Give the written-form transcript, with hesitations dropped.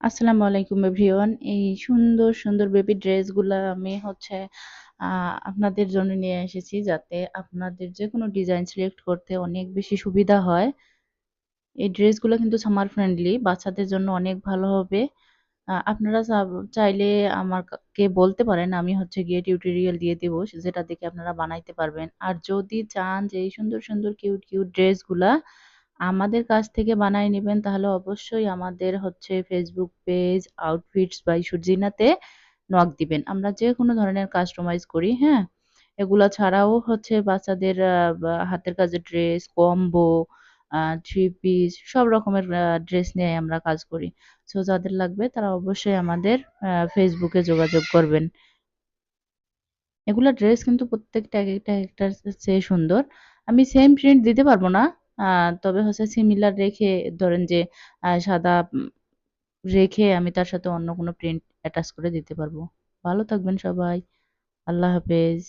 আসসালামু আলাইকুম এভরিওয়ান। এই সুন্দর, সুন্দর বেবি ড্রেসগুলা আমি আপনাদের জন্য নিয়ে এসেছি যাতে আপনাদের যেকোনো ডিজাইন সিলেক্ট করতে অনেক বেশি সুবিধা হয়। এই ড্রেসগুলো কিন্তু সামার ফ্রেন্ডলি, বাচ্চাদের জন্য অনেক ভালো হবে। আপনারা চাইলে আমাকে বলতে পারেন, আমি হচ্ছে গিয়ে টিউটোরিয়াল দিয়ে দিব যেটা দেখে আপনারা বানাইতে পারবেন। আর যদি চান যে এই সুন্দর, সুন্দর কিউট, কিউট ড্রেসগুলা আমাদের কাছ থেকে বানায় নিবেন তাহলে অবশ্যই আমাদের হচ্ছে ফেসবুক পেজ আউটফিটস বাই সুরজিনাতে নক দিবেন। আমরা যে কোনো ধরনের কাস্টমাইজ করি, হ্যাঁ? এগুলা ছাড়াও হচ্ছে বাচ্চাদের হাতের কাজের ড্রেস, কম্বো, থ্রি পিস সব রকমের ড্রেস নিয়ে আমরা কাজ করি। সো যাদের লাগবে তারা অবশ্যই আমাদের ফেসবুকে যোগাযোগ করবেন। এগুলা ড্রেস কিন্তু প্রত্যেকটা একেকটা একেকটার চেয়ে সুন্দর। আমি সেম প্রিন্ট দিতে পারবো না। তবে হচ্ছে সিমিলার রেখে ধরেন যে সাদা রেখে আমি তার সাথে অন্য কোনো প্রিন্ট অ্যাটাচ করে দিতে পারবো। ভালো থাকবেন সবাই। আল্লাহ হাফেজ।